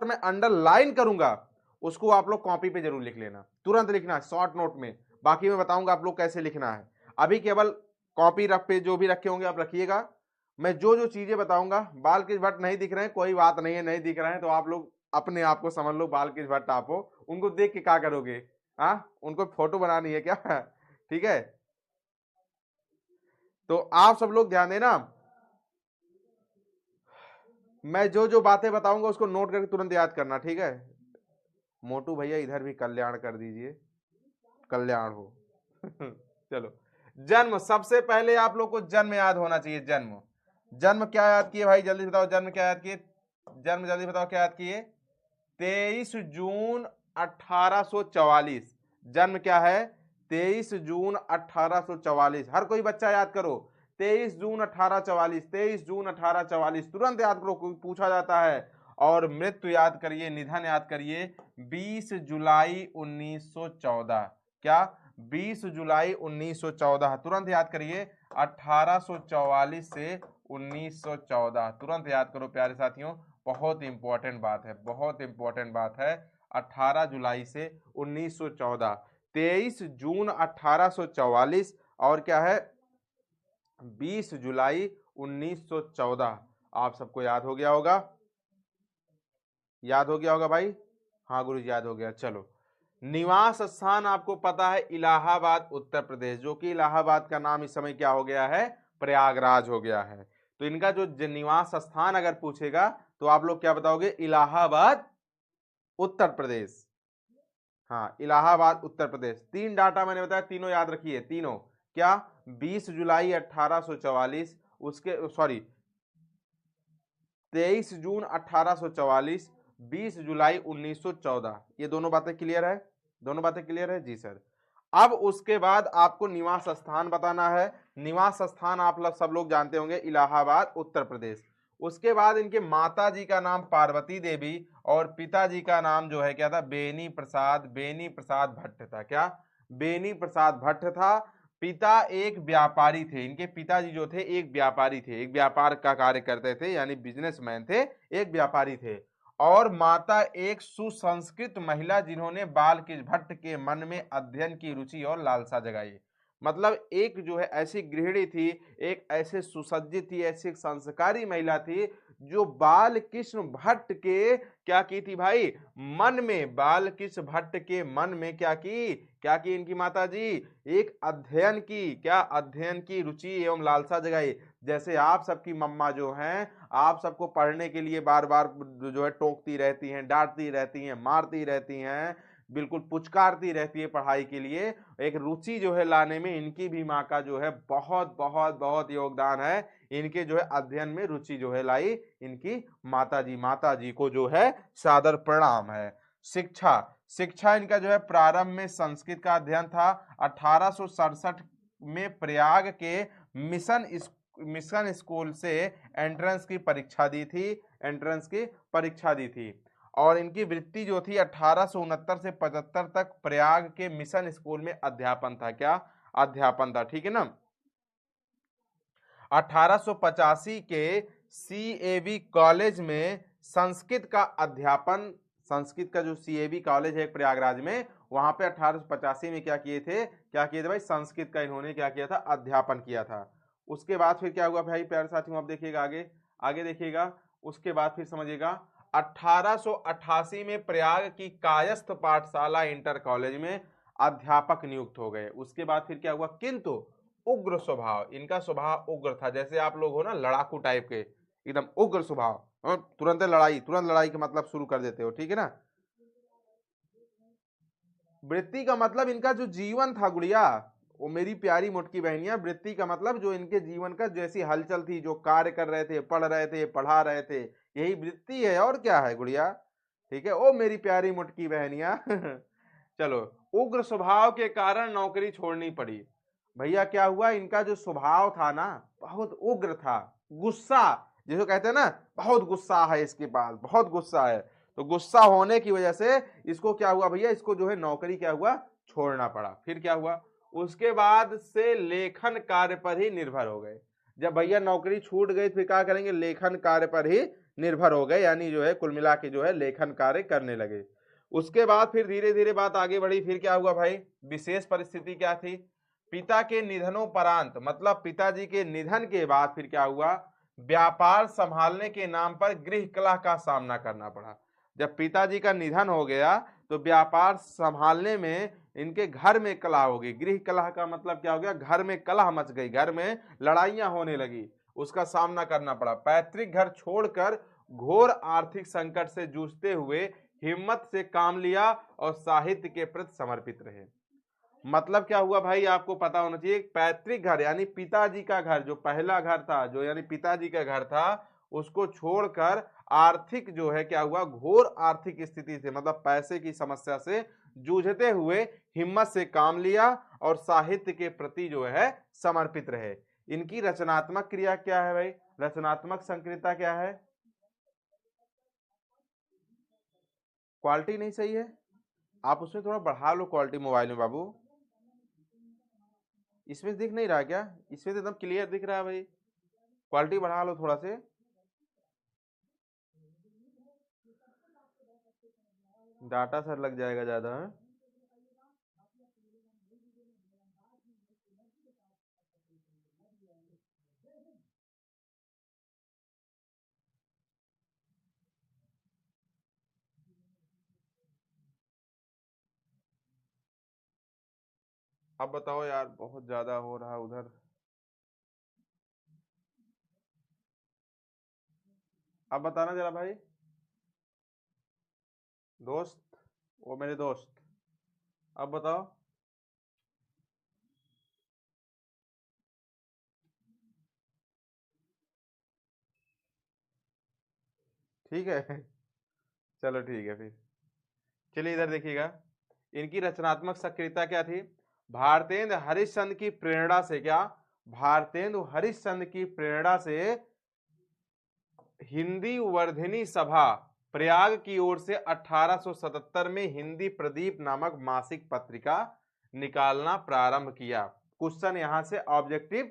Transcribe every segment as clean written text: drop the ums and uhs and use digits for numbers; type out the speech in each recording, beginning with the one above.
मैं अंडरलाइन करूंगा उसको आप लोग कॉपी पे जरूर लिख लेना, तुरंत लिखना शॉर्ट नोट में। बाकी मैं बताऊंगा आप लोग कैसे लिखना है। अभी केवल कॉपी रख पे जो भी रखे होंगे आप रखिएगा। मैं जो जो चीजें बताऊंगा, बालकृष्ण भट्ट नहीं दिख रहे हैं कोई बात नहीं है, नहीं दिख रहे हैं तो आप लोग अपने आप को समझ लो बालकृष्ण भट्ट आप हो। उनको देख के क्या करोगे? हाँ, उनको फोटो बनानी है क्या? ठीक है, तो आप सब लोग ध्यान देना। मैं जो जो बातें बताऊंगा उसको नोट करके तुरंत याद करना, ठीक है? मोटू भैया इधर भी कल्याण कर दीजिए, कल्याण हो। चलो, जन्म, सबसे पहले आप लोग को जन्म याद होना चाहिए। जन्म, जन्म क्या याद किए भाई? जल्दी बताओ, जन्म क्या याद किए? जन्म जल्दी बताओ क्या याद किए? 23 जून 1844। जन्म क्या है? 23 जून 1844। हर कोई बच्चा याद करो, 23 जून 1844, 23 जून 1844 तुरंत याद करो, पूछा जाता है। और मृत्यु याद करिए, निधन याद करिए, 20 जुलाई 1914। क्या? 20 जुलाई 1914 तुरंत याद करिए। 1844 से 1914 तुरंत याद करो प्यारे साथियों, बहुत इंपॉर्टेंट बात है, बहुत इंपॉर्टेंट बात है। 18 जुलाई से 1914, 23 जून 1844 और क्या है 20 जुलाई 1914। आप सबको याद हो गया होगा? याद हो गया होगा भाई? हाँ गुरु जी याद हो गया। चलो, निवास स्थान आपको पता है इलाहाबाद उत्तर प्रदेश, जो कि इलाहाबाद का नाम इस समय क्या हो गया है? प्रयागराज हो गया है। तो इनका जो निवास स्थान अगर पूछेगा तो आप लोग क्या बताओगे? इलाहाबाद उत्तर प्रदेश। हाँ, इलाहाबाद उत्तर प्रदेश। तीन डाटा मैंने बताया, तीनों याद रखिए, तीनों। क्या? 20 जुलाई 1844, उसके सॉरी 23 जून 1844, 20 जुलाई 1914। ये दोनों बातें क्लियर है? दोनों बातें क्लियर है जी सर। अब उसके बाद आपको निवास स्थान बताना है। निवास स्थान आप लोग सब लोग जानते होंगे, इलाहाबाद उत्तर प्रदेश। उसके बाद इनके माता जी का नाम पार्वती देवी और पिताजी का नाम जो है क्या था? बेनी प्रसाद, बेनी प्रसाद भट्ट था। क्या? बेनी प्रसाद भट्ट था। पिता एक व्यापारी थे, इनके पिताजी जो थे एक व्यापारी थे, एक व्यापार का कार्य करते थे, यानी बिजनेसमैन थे, एक व्यापारी थे। और माता एक सुसंस्कृत महिला जिन्होंने बालकृष्ण भट्ट के मन में अध्ययन की रुचि और लालसा जगाई। मतलब एक जो है ऐसी गृहिणी थी, एक ऐसे सुसज्जित थी, ऐसी संस्कारी महिला थी जो बालकृष्ण भट्ट के क्या की थी भाई? मन में, बालकृष्ण भट्ट के मन में क्या की? क्या की इनकी माता जी? एक अध्ययन की, क्या? अध्ययन की रुचि एवं लालसा जगाई। जैसे आप सबकी मम्मा जो हैं, आप सबको पढ़ने के लिए बार बार जो है टोकती रहती हैं, डांटती रहती हैं, मारती रहती हैं, बिल्कुल पुचकारती रहती है पढ़ाई के लिए। एक रुचि जो है लाने में इनकी भी माँ का जो है बहुत बहुत बहुत योगदान है। इनके जो है अध्ययन में रुचि जो है लाई इनकी माता जी को जो है सादर प्रणाम है। शिक्षा, शिक्षा इनका जो है प्रारंभ में संस्कृत का अध्ययन था। 1867 में प्रयाग के मिशन स्कूल से एंट्रेंस की परीक्षा दी थी, एंट्रेंस की परीक्षा दी थी। और इनकी वृत्ति जो थी 1869 से 75 तक प्रयाग के मिशन स्कूल में अध्यापन था। क्या? अध्यापन था, ठीक है ना। 1885 के सीएबी कॉलेज में संस्कृत का अध्यापन, संस्कृत का जो सीएबी कॉलेज है प्रयागराज में, वहां पे 1885 में क्या किए थे? क्या किए थे भाई? संस्कृत का इन्होंने क्या किया था? अध्यापन किया था। उसके बाद फिर क्या हुआ भाई प्यारे साथियों? आप देखिएगा आगे, आगे देखिएगा। उसके बाद फिर समझिएगा 1888 में प्रयाग की कायस्थ पाठशाला इंटर कॉलेज में अध्यापक नियुक्त हो गए। उसके बाद फिर क्या हुआ? किंतु उग्र स्वभाव, इनका स्वभाव उग्र था, जैसे आप लोग हो ना लड़ाकू टाइप के, एकदम उग्र स्वभाव, तुरंत लड़ाई, तुरंत लड़ाई का मतलब शुरू कर देते हो, ठीक है ना। वृत्ति का मतलब इनका जो जीवन था गुड़िया, वो मेरी प्यारी मोटकी बहनिया, वृत्ति का मतलब जो इनके जीवन का जैसी हलचल थी, जो कार्य कर रहे थे, पढ़ रहे थे, पढ़ा रहे थे, यही वृत्ति है और क्या है गुड़िया, ठीक है। ओ मेरी प्यारी मोटकी बहनिया। चलो, उग्र स्वभाव के कारण नौकरी छोड़नी पड़ी। भैया क्या हुआ? इनका जो स्वभाव था ना बहुत उग्र था, गुस्सा, जिसको कहते हैं ना बहुत गुस्सा है इसके पास, बहुत गुस्सा है। तो गुस्सा होने की वजह से इसको क्या हुआ भैया? इसको जो है नौकरी क्या हुआ? छोड़ना पड़ा। फिर क्या हुआ? उसके बाद से लेखन कार्य पर ही निर्भर हो गए। जब भैया नौकरी छूट गई फिर क्या करेंगे? लेखन कार्य पर ही निर्भर हो गए, यानी जो है कुल मिला के जो है लेखन कार्य करने लगे। उसके बाद फिर धीरे धीरे बात आगे बढ़ी। फिर क्या हुआ भाई, विशेष परिस्थिति क्या थी, पिता के निधनोपरांत, मतलब पिताजी के निधन के बाद फिर क्या हुआ, व्यापार संभालने के नाम पर गृह कलह का सामना करना पड़ा। जब पिताजी का निधन हो गया तो व्यापार संभालने में इनके घर में कलह हो गई। गृह कलह का मतलब क्या हो गया, घर में कलह मच गई, घर में लड़ाइयां होने लगी, उसका सामना करना पड़ा। पैतृक घर छोड़कर घोर आर्थिक संकट से जूझते हुए हिम्मत से काम लिया और साहित्य के प्रति समर्पित रहे। मतलब क्या हुआ भाई, आपको पता होना चाहिए, पैतृक घर यानी पिताजी का घर, जो पहला घर था, जो यानी पिताजी का घर था, उसको छोड़कर आर्थिक जो है क्या हुआ, घोर आर्थिक स्थिति से, मतलब पैसे की समस्या से जूझते हुए हिम्मत से काम लिया और साहित्य के प्रति जो है समर्पित रहे। इनकी रचनात्मक क्रिया क्या है भाई, रचनात्मक संक्रियता क्या है, क्वालिटी नहीं सही है, आप उसमें थोड़ा बढ़ा लो क्वालिटी मोबाइल में बाबू। इसमें दिख नहीं रहा क्या, इसमें तो एकदम क्लियर दिख रहा है भाई, क्वालिटी बढ़ा लो थोड़ा से। डाटा सर लग जाएगा ज्यादा है। अब बताओ यार, बहुत ज्यादा हो रहा है उधर। अब बताना जरा भाई, दोस्त, वो मेरे दोस्त, अब बताओ। ठीक है चलो ठीक है फिर, चलिए इधर देखिएगा, इनकी रचनात्मक सक्रियता क्या थी। भारतेंद्र हरिश्चंद्र की प्रेरणा से, क्या, भारतेंदु हरिश्चंद्र की प्रेरणा से हिंदी वर्धिनी सभा प्रयाग की ओर से 1877 में हिंदी प्रदीप नामक मासिक पत्रिका निकालना प्रारंभ किया। क्वेश्चन यहां से ऑब्जेक्टिव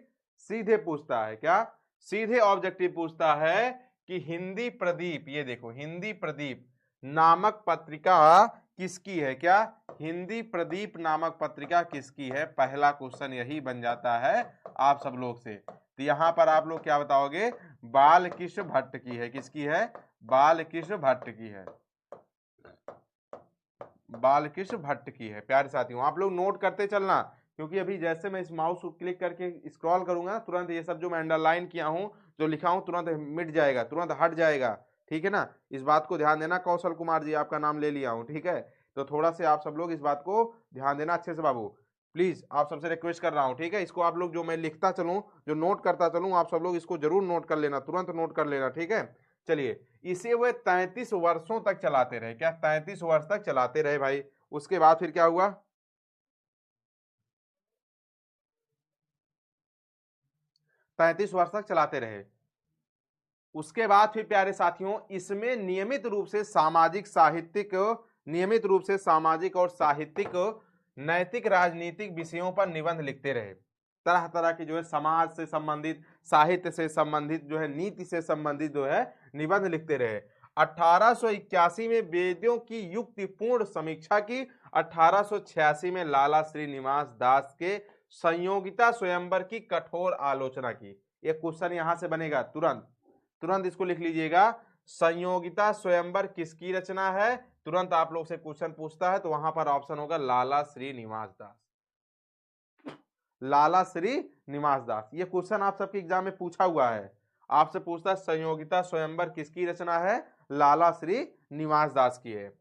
सीधे पूछता है, क्या, सीधे ऑब्जेक्टिव पूछता है कि हिंदी प्रदीप, ये देखो हिंदी प्रदीप नामक पत्रिका किसकी है, क्या, हिंदी प्रदीप नामक पत्रिका किसकी है, पहला क्वेश्चन यही बन जाता है आप सब लोग से। तो यहां पर आप लोग क्या बताओगे, बालकृष्ण भट्ट की है, किसकी है, बालकृष्ण भट्ट की है, बालकृष्ण भट्ट की है। प्यारे साथियों आप लोग नोट करते चलना, क्योंकि अभी जैसे मैं इस माउस को क्लिक करके स्क्रॉल करूंगा तुरंत ये सब जो मैं अंडरलाइन किया हूं, जो लिखा हूं, तुरंत मिट जाएगा, तुरंत हट जाएगा, ठीक है ना। इस बात को ध्यान देना। कौशल कुमार जी आपका नाम ले लिया हूं, ठीक है, तो थोड़ा से आप सब लोग इस बात को ध्यान देना अच्छे से बाबू, प्लीज आप सबसे रिक्वेस्ट कर रहा हूं, ठीक है। इसको आप लोग जो मैं लिखता चलूं, जो नोट करता चलूं, आप सब लोग इसको जरूर नोट कर लेना, तुरंत नोट कर लेना, ठीक है। चलिए, इसे वे 33 वर्षों तक चलाते रहे, क्या, 33 वर्ष तक चलाते रहे भाई। उसके बाद फिर क्या हुआ, 33 वर्ष तक चलाते रहे। उसके बाद फिर प्यारे साथियों इसमें नियमित रूप से सामाजिक साहित्यिक, नियमित रूप से सामाजिक और साहित्यिक, नैतिक, राजनीतिक विषयों पर निबंध लिखते रहे। तरह तरह की जो है समाज से संबंधित, साहित्य से संबंधित, जो है नीति से संबंधित जो है निबंध लिखते रहे। 1881 में वेदों की युक्तिपूर्ण समीक्षा की। 1886 में लाला श्रीनिवास दास के संयोगिता स्वयंवर की कठोर आलोचना की। ये क्वेश्चन यहां से बनेगा, तुरंत तुरंत इसको लिख लीजिएगा, संयोगिता स्वयंवर किसकी रचना है, तुरंत आप लोग से क्वेश्चन पूछता है तो वहां पर ऑप्शन होगा लाला श्रीनिवास दास, लाला श्रीनिवास दास। ये क्वेश्चन आप सबके एग्जाम में पूछा हुआ है, आपसे पूछता है संयोगिता स्वयंवर किसकी रचना है, लाला श्रीनिवास दास की है।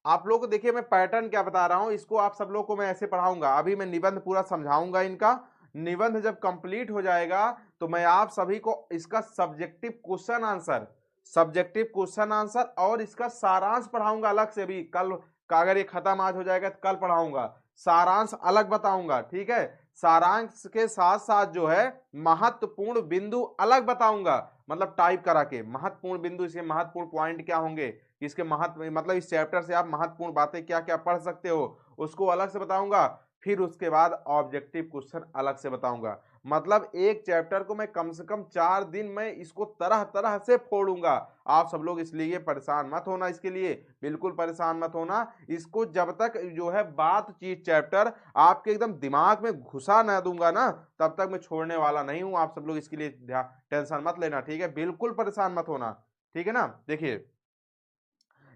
आप लोग को देखिए मैं पैटर्न क्या बता रहा हूं, इसको आप सब लोग को मैं ऐसे पढ़ाऊंगा। अभी मैं निबंध पूरा समझाऊंगा इनका, निबंध जब कंप्लीट हो जाएगा तो मैं आप सभी को इसका subjective question answer, subjective question answer और इसका सारांश पढ़ाऊंगा अलग से। भी कल का अगर ये खत्म आज हो जाएगा तो कल पढ़ाऊंगा, सारांश अलग बताऊंगा, ठीक है। सारांश के साथ साथ जो है महत्वपूर्ण बिंदु अलग बताऊंगा, मतलब टाइप करा के महत्वपूर्ण बिंदु, इसके महत्वपूर्ण पॉइंट क्या होंगे, इसके महत्व, मतलब इस चैप्टर से आप महत्वपूर्ण बातें क्या क्या पढ़ सकते हो उसको अलग से बताऊंगा। फिर उसके बाद ऑब्जेक्टिव क्वेश्चन अलग से बताऊंगा। मतलब एक चैप्टर को मैं कम से कम 4 दिन में इसको तरह तरह से फोड़ूंगा। आप सब लोग इसलिए परेशान मत होना, इसके लिए बिल्कुल परेशान मत होना। इसको जब तक जो है बातचीत चैप्टर आपके एकदम दिमाग में घुसा ना दूंगा ना, तब तक मैं छोड़ने वाला नहीं हूं। आप सब लोग इसके लिए टेंशन मत लेना, ठीक है, बिल्कुल परेशान मत होना, ठीक है ना। देखिए,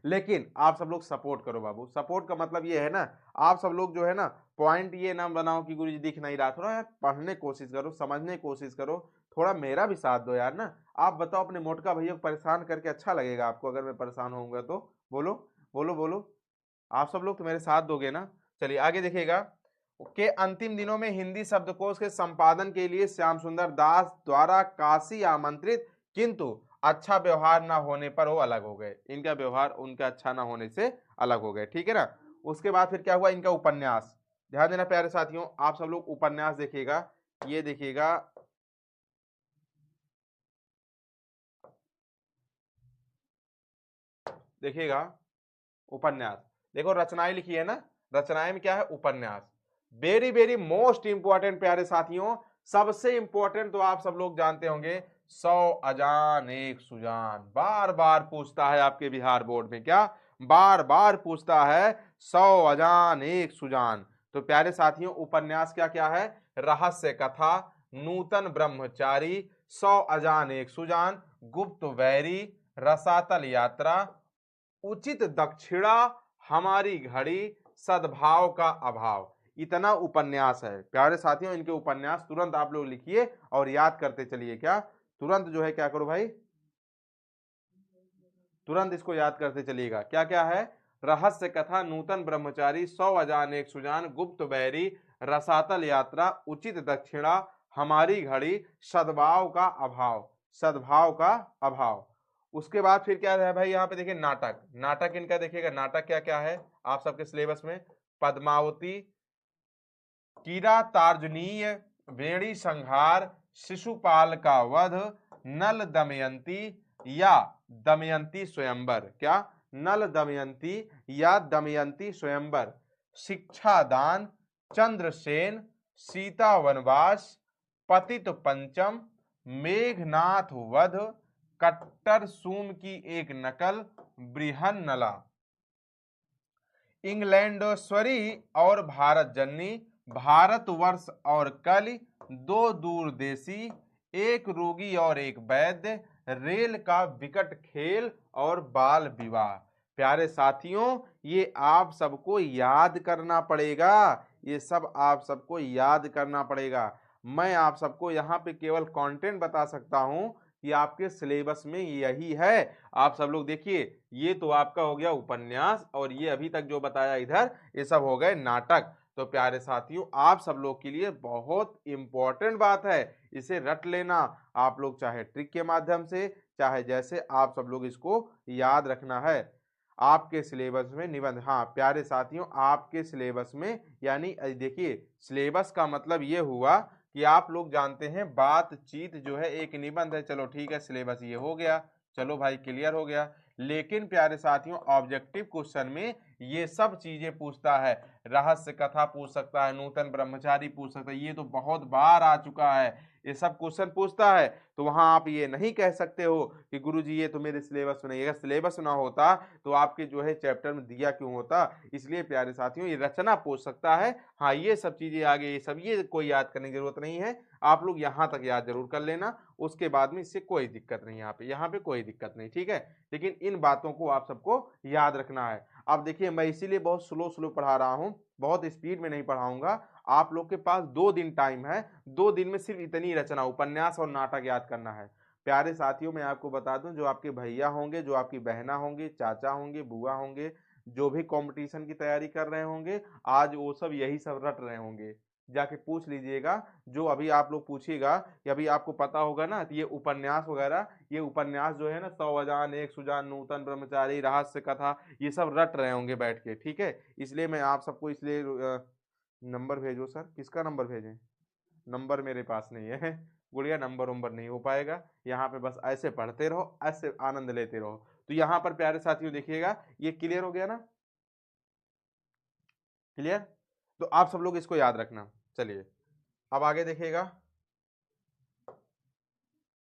लेकिन आप सब लोग सपोर्ट करो बाबू। सपोर्ट का मतलब ये है ना, आप सब लोग जो है ना पॉइंट ये ना बनाओ कि गुरुजी दिख नहीं रहा, थोड़ा यार पढ़ने की कोशिश करो, समझने की कोशिश करो, थोड़ा मेरा भी साथ दो यार ना। आप बताओ, अपने मोटका भैया को परेशान करके अच्छा लगेगा आपको? अगर मैं परेशान होऊंगा तो बोलो बोलो बोलो। आप सब लोग तो मेरे साथ दोगे ना। चलिए आगे देखिएगा। के अंतिम दिनों में हिंदी शब्दकोश के संपादन के लिए श्याम सुंदर दास द्वारा काशी आमंत्रित, किंतु अच्छा व्यवहार ना होने पर वो अलग हो गए। इनका व्यवहार उनका अच्छा ना होने से अलग हो गए, ठीक है ना। उसके बाद फिर क्या हुआ, इनका उपन्यास। ध्यान देना प्यारे साथियों, आप सब लोग उपन्यास देखिएगा, ये देखिएगा, देखिएगा उपन्यास। देखो रचनाएं लिखी है ना, रचनाएं में क्या है, उपन्यास। वेरी वेरी मोस्ट इंपॉर्टेंट प्यारे साथियों, सबसे इंपॉर्टेंट तो आप सब लोग जानते होंगे, 100 अजान एक सुजान। बार बार पूछता है आपके बिहार बोर्ड में, क्या बार बार पूछता है, 100 अजान एक सुजान। तो प्यारे साथियों उपन्यास क्या क्या है, रहस्य कथा, नूतन ब्रह्मचारी, 100 अजान एक सुजान, गुप्त वैरी, रसातल यात्रा, उचित दक्षिणा, हमारी घड़ी, सद्भाव का अभाव। इतना उपन्यास है प्यारे साथियों। इनके उपन्यास तुरंत आप लोग लिखिए और याद करते चलिए। क्या तुरंत जो है क्या करो भाई, तुरंत इसको याद करते चलिएगा। क्या क्या है, रहस्य कथा, नूतन ब्रह्मचारी, 100 अजान एक सुजान, गुप्त बैरी, रसातल यात्रा, उचित दक्षिणा, हमारी घड़ी, सद्भाव का अभाव, सद्भाव का अभाव। उसके बाद फिर क्या है भाई, यहाँ पे देखिए नाटक। नाटक इनका देखिएगा, नाटक क्या क्या है आप सबके सिलेबस में, पद्मावती, किरातार्जुनीय, वेणी संहार, शिशुपाल का वध, नल दमयंती या दमयंती स्वयंवर। क्या, नल दमयंती या दमयंती स्वयंवर, शिक्षा दान, चंद्रसेन, सीता वनवास, पतित पंचम, मेघनाथ वध, कट्टर सूम की एक नकल, बृहन्नला, इंग्लैंडेश्वरी और भारत जननी, भारतवर्ष और कलि, दो दूरदेशी, एक रोगी और एक वैद्य, रेल का विकट खेल और बाल विवाह। प्यारे साथियों ये आप सबको याद करना पड़ेगा, ये सब आप सबको याद करना पड़ेगा। मैं आप सबको यहाँ पे केवल कंटेंट बता सकता हूँ कि आपके सिलेबस में यही है। आप सब लोग देखिए, ये तो आपका हो गया उपन्यास, और ये अभी तक जो बताया इधर ये सब हो गए नाटक। तो प्यारे साथियों आप सब लोग के लिए बहुत इंपॉर्टेंट बात है, इसे रट लेना आप लोग, चाहे ट्रिक के माध्यम से, चाहे जैसे आप सब लोग इसको याद रखना है। आपके सिलेबस में निबंध, हाँ प्यारे साथियों आपके सिलेबस में, यानी देखिए सिलेबस का मतलब ये हुआ कि आप लोग जानते हैं बातचीत जो है एक निबंध है। चलो ठीक है, सिलेबस ये हो गया, चलो भाई क्लियर हो गया। लेकिन प्यारे साथियों ऑब्जेक्टिव क्वेश्चन में ये सब चीजें पूछता है, रहस्य कथा पूछ सकता है, नूतन ब्रह्मचारी पूछ सकता है, ये तो बहुत बार आ चुका है, ये सब क्वेश्चन पूछता है। तो वहां आप ये नहीं कह सकते हो कि गुरुजी ये तो मेरे सिलेबस में नहीं है। अगर सिलेबस ना होता तो आपके जो है चैप्टर में दिया क्यों होता। इसलिए प्यारे साथियों ये रचना पूछ सकता है, हाँ ये सब चीजें आगे ये सब ये कोई याद करने की जरूरत नहीं है। आप लोग यहाँ तक याद जरूर कर लेना, उसके बाद में इससे कोई दिक्कत नहीं, यहाँ पे कोई दिक्कत नहीं, ठीक है। लेकिन इन बातों को आप सबको याद रखना है। अब देखिए मैं इसीलिए बहुत स्लो स्लो पढ़ा रहा हूँ, बहुत स्पीड में नहीं पढ़ाऊंगा। आप लोग के पास 2 दिन टाइम है, 2 दिन में सिर्फ इतनी रचना, उपन्यास और नाटक याद करना है। प्यारे साथियों मैं आपको बता दूं, जो आपके भैया होंगे, जो आपकी बहना होंगी, चाचा होंगे, बुआ होंगे, जो भी कंपटीशन की तैयारी कर रहे होंगे, आज वो सब यही सब रट रहे होंगे। जाके पूछ लीजिएगा, जो अभी आप लोग पूछिएगा कि अभी आपको पता होगा ना, ये उपन्यास वगैरह, ये उपन्यास जो है ना, 100 अजान एक सुजान, नूतन ब्रह्मचारी, रहस्य कथा, ये सब रट रहे होंगे बैठ के, ठीक है। इसलिए मैं आप सबको इसलिए नंबर भेजो सर, किसका नंबर भेजें, नंबर मेरे पास नहीं है गुड़िया, नंबर उम्बर नहीं हो पाएगा। यहाँ पे बस ऐसे पढ़ते रहो, ऐसे आनंद लेते रहो। तो यहाँ पर प्यारे साथियों देखिएगा, ये क्लियर हो गया ना, क्लियर। तो आप सब लोग इसको याद रखना। चलिए अब आगे देखिएगा,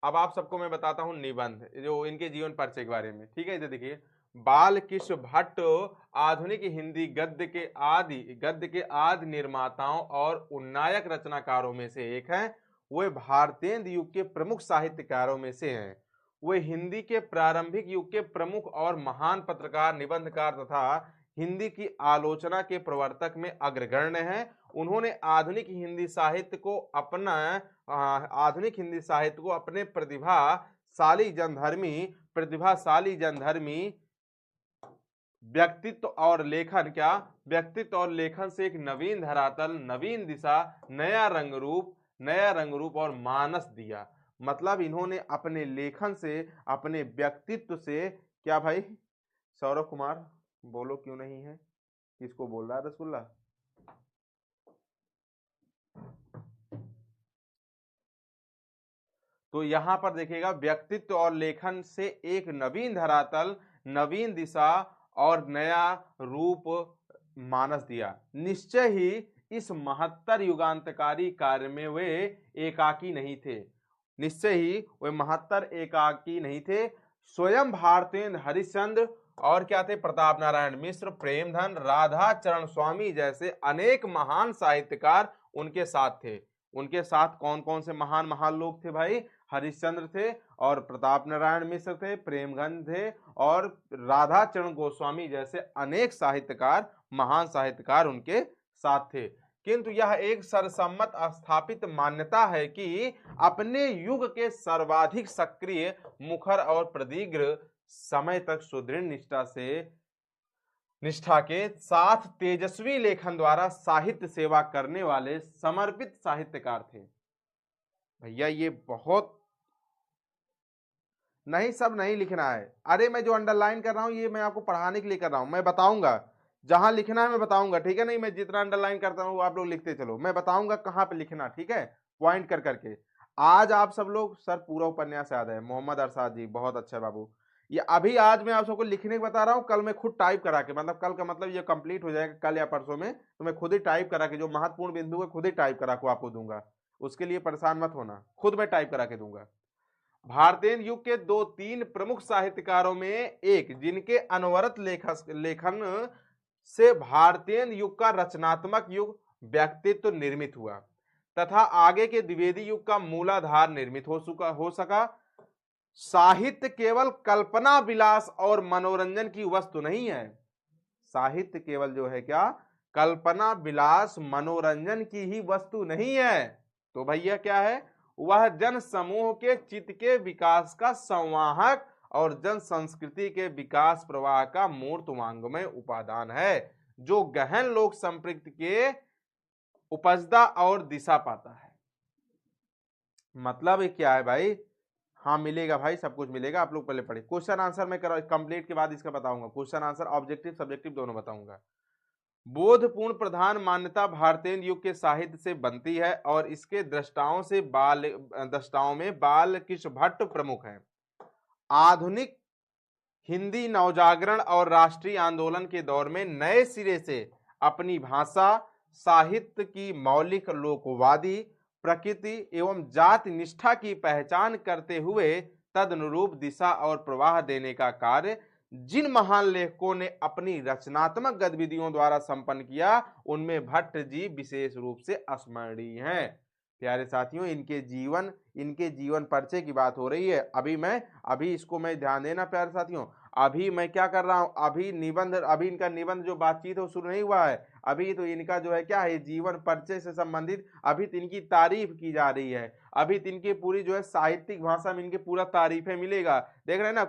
अब आप सबको मैं बताता हूं निबंध जो इनके जीवन परिचय के बारे में, ठीक है। इधर देखिए, बाल कृष्ण भट्ट आधुनिक हिंदी गद्य के आदि निर्माताओं और उन्नायक रचनाकारों में से एक हैं। वे भारतीय युग के प्रमुख साहित्यकारों में से हैं। वे हिंदी के प्रारंभिक युग के प्रमुख और महान पत्रकार, निबंधकार तथा हिंदी की आलोचना के प्रवर्तक में अग्रगण्य हैं। उन्होंने आधुनिक हिंदी साहित्य को अपने प्रतिभाशाली जनधर्मी व्यक्तित्व और लेखन से एक नवीन धरातल, नवीन दिशा, नया रंग रूप और मानस दिया। मतलब इन्होंने अपने लेखन से, अपने व्यक्तित्व से, क्या भाई सौरभ कुमार बोलो क्यों नहीं है, किसको बोल रहा है रसगुल्ला? तो यहां पर देखिएगा, व्यक्तित्व और लेखन से एक नवीन धरातल, नवीन दिशा और नया रूप मानस दिया। निश्चय ही इस महत्तर युगांतकारी कार्य में वे एकाकी नहीं थे। स्वयं भारतेंद्र हरिश्चंद्र और क्या थे, प्रताप नारायण मिश्र, प्रेमधन, राधा चरण स्वामी जैसे अनेक महान साहित्यकार उनके साथ थे। उनके साथ कौन कौन से महान लोग थे भाई? हरिश्चंद्र थे और प्रताप नारायण मिश्र थे, प्रेमधन थे और राधा चरण गोस्वामी जैसे अनेक साहित्यकार, महान साहित्यकार उनके साथ थे। किंतु यह एक सर्वसम्मत स्थापित मान्यता है कि अपने युग के सर्वाधिक सक्रिय, मुखर और प्रदीर्घ समय तक सुदृढ़ निष्ठा के साथ तेजस्वी लेखन द्वारा साहित्य सेवा करने वाले समर्पित साहित्यकार थे। भैया ये बहुत नहीं, सब नहीं लिखना है। अरे मैं जो अंडरलाइन कर रहा हूं ये मैं आपको पढ़ाने के लिए कर रहा हूं। मैं बताऊंगा जहां लिखना है, मैं बताऊंगा, ठीक है। नहीं, मैं जितना अंडरलाइन करता हूं आप लोग लिखते चलो, मैं बताऊंगा कहां पे लिखना, ठीक है, पॉइंट कर करके। आज आप सब लोग, सर पूरा उपन्यास याद है, मोहम्मद अरसाद जी, बहुत अच्छा बाबू। ये अभी आज मैं आप सबको लिखने को बता रहा हूँ, कल मैं खुद टाइप करा के, मतलब कल का मतलब ये कंप्लीट हो जाएगा कल या परसों में, तो मैं खुद ही टाइप करा के जो महत्वपूर्ण बिंदु है खुद ही टाइप करा के आपको दूंगा। उसके लिए परेशान मत होना, खुद मैं टाइप करा के दूंगा। भारतीय युग के 2-3 प्रमुख साहित्यकारों में एक, जिनके अनवरत लेखन से भारतीय युग का रचनात्मक युग व्यक्तित्व निर्मित हुआ तथा आगे के द्विवेदी युग का मूलाधार निर्मित हो सका। साहित्य केवल कल्पना विलास और मनोरंजन की वस्तु नहीं है। साहित्य केवल जो है क्या, कल्पना विलास मनोरंजन की ही वस्तु नहीं है। तो भैया क्या है, वह जन समूह के चित्त के विकास का संवाहक और जन संस्कृति के विकास प्रवाह का मूर्तवांगमय उपादान है, जो गहन लोक संपृक्ति के उपजदा और दिशा पाता है। मतलब क्या है भाई? हाँ मिलेगा भाई, सब कुछ मिलेगा, आप लोग पहले पढ़े। क्वेश्चन आंसर मैं कंप्लीट के बाद इसका बताऊंगा, क्वेश्चन आंसर ऑब्जेक्टिव सब्जेक्टिव दोनों बताऊंगा। बोधपूर्ण प्रधान मान्यता भारतीय युग के साहित्य से बनती है और इसके दृष्टाओं में बाल कृष्ण भट्ट प्रमुख हैं। आधुनिक हिंदी नवजागरण और राष्ट्रीय आंदोलन के दौर में नए सिरे से अपनी भाषा, साहित्य की मौलिक लोकवादी प्रकृति एवं जाति निष्ठा की पहचान करते हुए तदनुरूप दिशा और प्रवाह देने का कार्य जिन महान लेखकों ने अपनी रचनात्मक गतिविधियों द्वारा संपन्न किया, उनमें भट्ट जी विशेष रूप से स्मरणीय हैं। प्यारे साथियों, इनके जीवन परिचय की बात हो रही है। अभी इसको मैं ध्यान देना प्यारे साथियों, अभी मैं क्या कर रहा हूं, अभी इनका निबंध जो बातचीत है वो शुरू नहीं हुआ है। अभी तो इनका जो है क्या है, जीवन परिचय से संबंधित अभी तो इनकी तारीफ की जा रही है। अभी तो इनकी पूरी जो है साहित्यिक भाषा में इनके पूरा तारीफें मिलेगा। देख रहे हैं ना,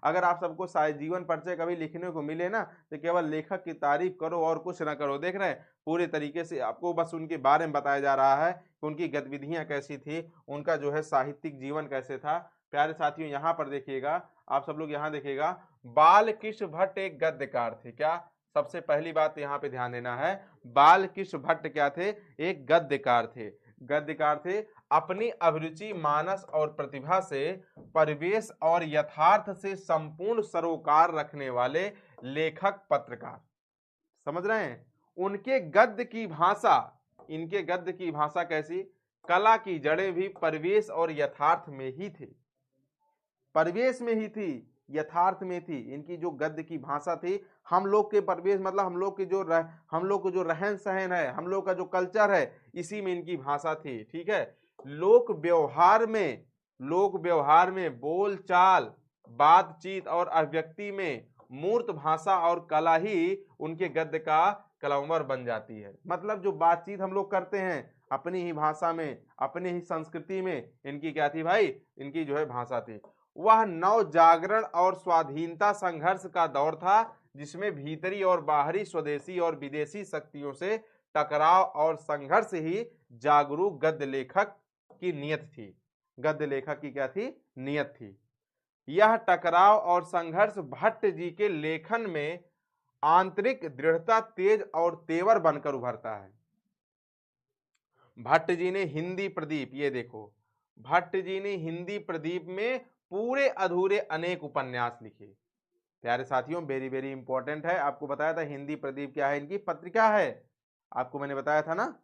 अगर आप सबको जीवन परिचय कभी लिखने को मिले ना, तो केवल लेखक की तारीफ करो और कुछ ना करो। देख रहे हैं, पूरे तरीके से आपको बस उनके बारे में बताया जा रहा है कि उनकी गतिविधियां कैसी थी, उनका जो है साहित्यिक जीवन कैसे था। प्यारे साथियों, यहाँ पर देखिएगा, आप सब लोग यहाँ देखिएगा, बाल कृष्ण भट्ट एक गद्यकार थे। क्या, सबसे पहली बात यहाँ पे ध्यान देना है, बाल कृष्ण भट्ट क्या थे, एक गद्यकार थे। अपनी अभिरुचि, मानस और प्रतिभा से परिवेश और यथार्थ से संपूर्ण सरोकार रखने वाले लेखक पत्रकार। समझ रहे हैं? इनके गद्य की भाषा कैसी, कला की जड़ें भी परिवेश और यथार्थ में ही थी, परिवेश में ही थी, यथार्थ में थी। इनकी जो गद्य की भाषा थी, हम लोग के परिवेश मतलब हम लोग के जो हम लोग को जो रहन सहन है, हम लोग का जो कल्चर है, इसी में इनकी भाषा थी। ठीक है, लोक व्यवहार में बोल चाल, बातचीत और अभिव्यक्ति में मूर्त भाषा और कला ही उनके गद्य का कलमवर बन जाती है। मतलब जो बातचीत हम लोग करते हैं अपनी ही भाषा में, अपनी ही संस्कृति में, इनकी क्या थी भाई, इनकी जो है भाषा थी। वह नव जागरण और स्वाधीनता संघर्ष का दौर था, जिसमें भीतरी और बाहरी, स्वदेशी और विदेशी शक्तियों से टकराव और संघर्ष ही जागरूक गद्य लेखक की नियत थी। गद्य लेखक की क्या थी, नियत थी। यह टकराव और संघर्ष भट्ट जी के लेखन में आंतरिक दृढ़ता, तेज और तेवर बनकर उभरता है। भट्ट जी ने हिंदी प्रदीप, ये देखो, भट्ट जी ने हिंदी प्रदीप में पूरे अधूरे अनेक उपन्यास लिखे। प्यारे साथियों, वेरी वेरी इंपॉर्टेंट है। आपको बताया था हिंदी प्रदीप क्या है, इनकी पत्रिका है, आपको मैंने बताया था ना।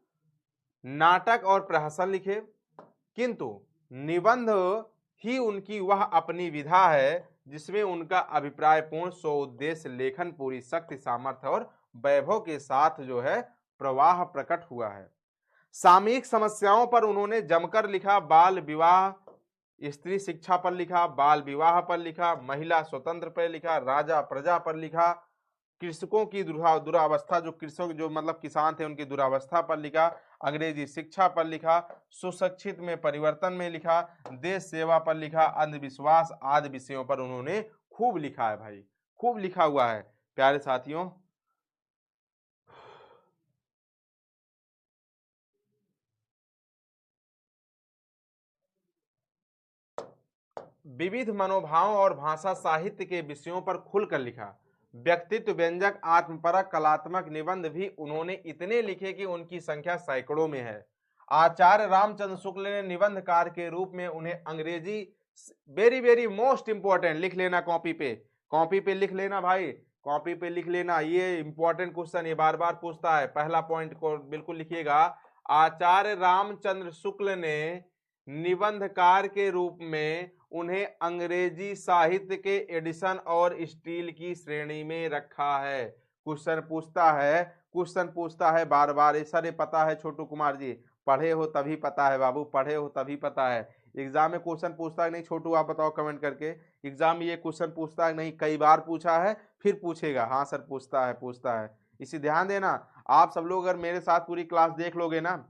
नाटक और प्रहसन लिखे, किंतु निबंध ही उनकी वह अपनी विधा है जिसमें उनका अभिप्रायपूर्ण स्वउद्देश्य लेखन पूरी शक्ति, सामर्थ्य और वैभव के साथ जो है प्रवाह प्रकट हुआ है। सामयिक समस्याओं पर उन्होंने जमकर लिखा, बाल विवाह, स्त्री शिक्षा पर लिखा, बाल विवाह पर लिखा, महिला स्वतंत्र पर लिखा, राजा प्रजा पर लिखा, कृषकों की दुरावस्था, जो कृषक जो मतलब किसान थे उनकी दुरावस्था पर लिखा, अंग्रेजी शिक्षा पर लिखा, सुशिक्षित में परिवर्तन में लिखा, देश सेवा पर लिखा, अंधविश्वास आदि विषयों पर उन्होंने खूब लिखा है भाई, खूब लिखा हुआ है। प्यारे साथियों, विविध मनोभावों और भाषा साहित्य के विषयों पर खुलकर लिखा। व्यक्तित्व व्यंजक, आत्मपरक, कलात्मक निबंध भी उन्होंने इतने लिखे कि उनकी संख्या सैकड़ों में है। आचार्य रामचंद्र शुक्ल ने निबंधकार के रूप में उन्हें अंग्रेजी, वेरी वेरी मोस्ट इंपॉर्टेंट, लिख लेना कॉपी पे, कॉपी पे लिख लेना भाई, कॉपी पे लिख लेना, ये इंपॉर्टेंट क्वेश्चन, ये बार बार पूछता है। पहला पॉइंट को बिल्कुल लिखिएगा, आचार्य रामचंद्र शुक्ल ने निबंधकार के रूप में उन्हें अंग्रेजी साहित्य के एडिशन और स्टील की श्रेणी में रखा है। क्वेश्चन पूछता है बार बार। सर ये पता है छोटू कुमार जी, पढ़े हो तभी पता है बाबू, पढ़े हो तभी पता है। एग्जाम में क्वेश्चन पूछता है नहीं छोटू, आप बताओ कमेंट करके, एग्जाम में ये क्वेश्चन पूछता है नहीं, कई बार पूछा है, फिर पूछेगा। हाँ सर पूछता है। इसी ध्यान देना, आप सब लोग अगर मेरे साथ पूरी क्लास देख लोगे ना,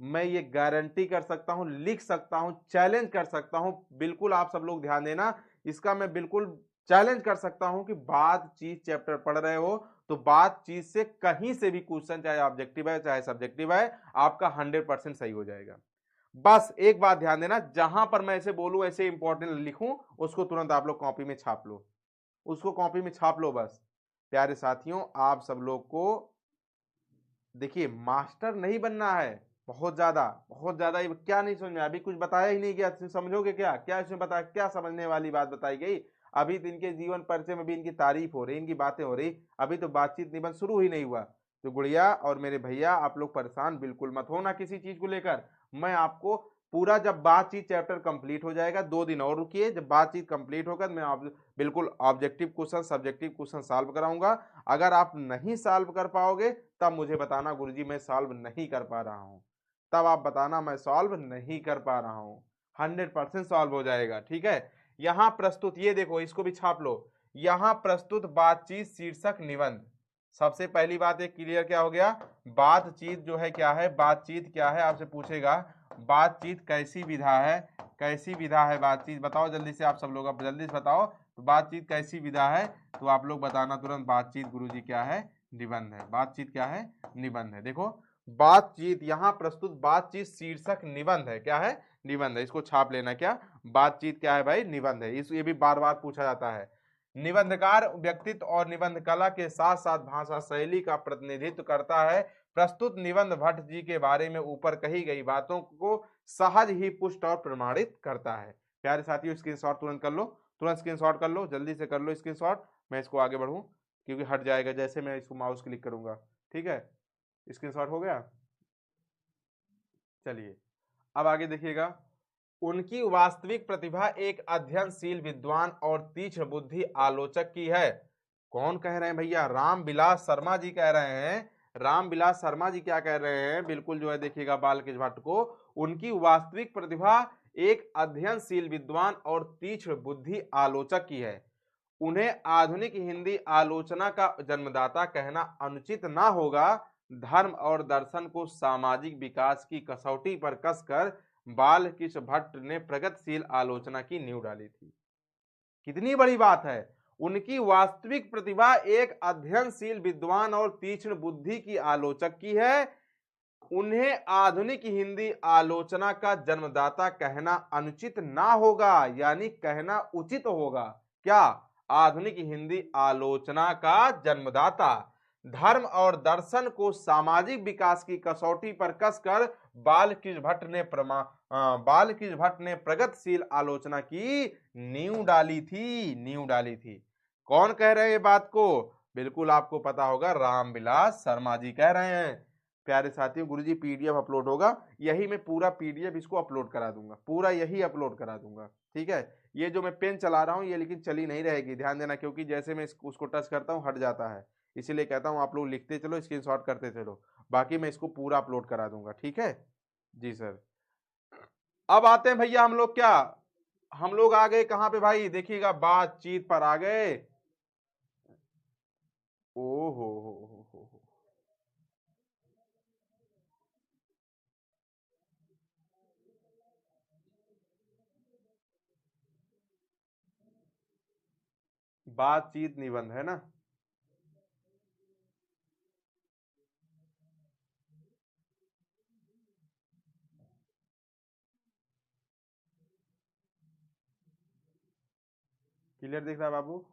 मैं ये गारंटी कर सकता हूं, लिख सकता हूं, चैलेंज कर सकता हूं, बिल्कुल आप सब लोग ध्यान देना, इसका मैं बिल्कुल चैलेंज कर सकता हूं कि बातचीत चैप्टर पढ़ रहे हो तो बातचीत से कहीं से भी क्वेश्चन, चाहे ऑब्जेक्टिव है चाहे सब्जेक्टिव है, आपका 100% सही हो जाएगा। बस एक बात ध्यान देना, जहां पर मैं ऐसे बोलूं ऐसे इंपॉर्टेंट लिखूं, उसको तुरंत आप लोग कॉपी में छाप लो, उसको कॉपी में छाप लो बस। प्यारे साथियों, आप सब लोग को देखिए मास्टर नहीं बनना है, बहुत ज्यादा ये क्या नहीं समझ में, अभी कुछ बताया ही नहीं गया, समझोगे क्या, क्या इसमें बताया, क्या समझने वाली बात बताई गई? अभी तो इनके जीवन परिचय में भी इनकी तारीफ हो रही, इनकी बातें हो रही, अभी तो बातचीत निबंध शुरू ही नहीं हुआ। तो गुड़िया और मेरे भैया, आप लोग परेशान बिल्कुल मत होना किसी चीज को लेकर। मैं आपको पूरा, जब बातचीत चैप्टर कंप्लीट हो जाएगा, 2 दिन और रुकिए, जब बातचीत कंप्लीट होगा मैं आप बिल्कुल objective question, subjective question solve कराऊंगा। अगर आप नहीं सॉल्व कर पाओगे तब मुझे बताना, गुरुजी मैं सॉल्व नहीं कर पा रहा हूं, तब आप बताना मैं सॉल्व नहीं कर पा रहा हूं। 100% सॉल्व हो जाएगा, ठीक है। यहां प्रस्तुत, ये देखो इसको भी छाप लो, यहां प्रस्तुत बातचीत शीर्षक निबंध। सबसे पहली बात एक क्लियर क्या हो गया, बातचीत जो है क्या है, बातचीत क्या है, आपसे पूछेगा बातचीत कैसी विधा है, कैसी विधा है बातचीत, बताओ जल्दी से आप सब लोग, अब जल्दी से बताओ तो बातचीत कैसी विधा है, तो आप लोग बताना तुरंत, बातचीत गुरुजी क्या है, निबंध है। बातचीत क्या है, निबंध है। देखो बातचीत, यहां प्रस्तुत बातचीत शीर्षक निबंध है, क्या है, निबंध है, इसको छाप लेना। क्या बातचीत क्या है भाई, निबंध है। इस ये भी बार बार पूछा जाता है। निबंधकार व्यक्तित्व और निबंध कला के साथ साथ भाषा शैली का प्रतिनिधित्व करता है। प्रस्तुत निबंध भट्ट जी के बारे में ऊपर कही गई बातों को सहज ही पुष्ट और प्रमाणित करता है। प्यारे साथियों, स्क्रीनशॉट तुरंत कर लो, तुरंत स्क्रीनशॉट कर लो, जल्दी से कर लो स्क्रीनशॉट, मैं इसको आगे बढ़ूं क्योंकि हट जाएगा जैसे मैं इसको माउस क्लिक करूंगा। ठीक है, स्क्रीनशॉट हो गया, चलिए अब आगे देखिएगा, उनकी वास्तविक प्रतिभा एक अध्ययनशील विद्वान और तीक्ष्ण बुद्धि आलोचक की है। कौन कह रहे हैं भैया? रामविलास शर्मा जी कह रहे हैं। रामविलास शर्मा जी क्या कह रहे हैं? बिल्कुल जो है देखिएगा बालकृष्ण भट्ट को, उनकी वास्तविक प्रतिभा एक अध्ययनशील विद्वान और तीक्ष्ण बुद्धि आलोचक की है। उन्हें आधुनिक हिंदी आलोचना का जन्मदाता कहना अनुचित ना होगा। धर्म और दर्शन को सामाजिक विकास की कसौटी पर कसकर बालकृष्ण भट्ट ने प्रगतिशील आलोचना की नींव डाली थी। कितनी बड़ी बात है। उनकी वास्तविक प्रतिभा एक अध्ययनशील विद्वान और तीक्ष्ण बुद्धि की आलोचक की है। उन्हें आधुनिक हिंदी आलोचना का जन्मदाता कहना अनुचित ना होगा, यानी कहना उचित होगा। क्या? आधुनिक हिंदी आलोचना का जन्मदाता। धर्म और दर्शन को सामाजिक विकास की कसौटी पर कसकर बालकृष्ण भट्ट ने प्रगतिशील आलोचना की नींव डाली थी। कौन कह रहे हैं ये बात को? बिल्कुल आपको पता होगा, रामविलास शर्मा जी कह रहे हैं। प्यारे साथियों, गुरुजी पीडीएफ अपलोड होगा, यही मैं पूरा पीडीएफ इसको अपलोड करा दूंगा, पूरा यही अपलोड करा दूंगा। ठीक है, ये जो मैं पेन चला रहा हूँ ये लेकिन चली नहीं रहेगी, ध्यान देना, क्योंकि जैसे मैं उसको टच करता हूँ हट जाता है, इसीलिए कहता हूँ आप लोग लिखते चलो, स्क्रीनशॉट करते चलो, बाकी मैं इसको पूरा अपलोड करा दूंगा। ठीक है जी सर। अब आते हैं भैया, हम लोग आ गए कहाँ पे भाई? देखिएगा बातचीत पर आ गए। ओ हो। बातचीत निबंध है ना? क्लियर दिख रहा है बाबू?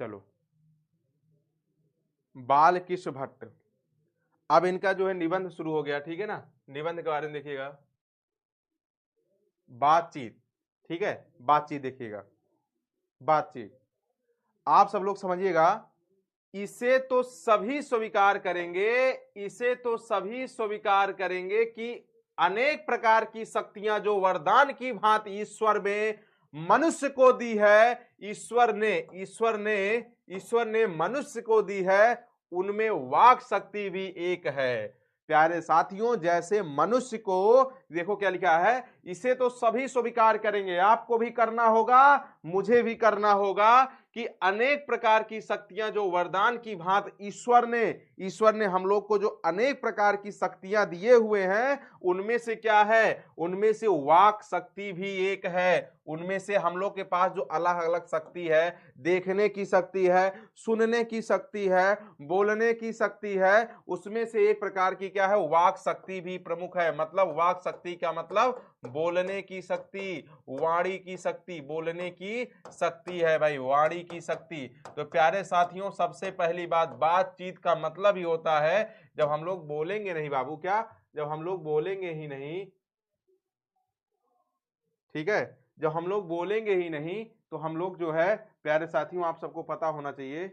चलो, बालकृष्ण भट्ट, अब इनका जो है निबंध शुरू हो गया। ठीक है ना? निबंध के बारे में देखिएगा, बातचीत। ठीक है, बातचीत देखिएगा, बातचीत। आप सब लोग समझिएगा, इसे तो सभी स्वीकार करेंगे, इसे तो सभी स्वीकार करेंगे कि अनेक प्रकार की शक्तियां जो वरदान की भांति ईश्वर में मनुष्य को दी है, ईश्वर ने मनुष्य को दी है, उनमें वाक शक्ति भी एक है। प्यारे साथियों, जैसे मनुष्य को, देखो क्या लिखा है, इसे तो सभी स्वीकार करेंगे, आपको भी करना होगा, मुझे भी करना होगा, कि अनेक प्रकार की शक्तियां जो वरदान की भांति ईश्वर ने हम लोग को जो अनेक प्रकार की शक्तियां दिए हुए हैं, उनमें से क्या है? उनमें से वाक शक्ति भी एक है। उनमें से हम लोग के पास जो अलग अलग शक्ति है, देखने की शक्ति है, सुनने की शक्ति है, बोलने की शक्ति है, उसमें से एक प्रकार की क्या है? वाक शक्ति भी प्रमुख है। मतलब वाक शक्ति का मतलब बोलने की शक्ति, वाणी की शक्ति, बोलने की शक्ति है भाई, वाणी की शक्ति। तो प्यारे साथियों, सबसे पहली बातचीत का मतलब ही होता है, जब हम लोग बोलेंगे नहीं बाबू, क्या? जब हम लोग बोलेंगे ही नहीं, ठीक है, जब हम लोग बोलेंगे ही नहीं, तो हम लोग जो है, प्यारे साथियों आप सबको पता होना चाहिए,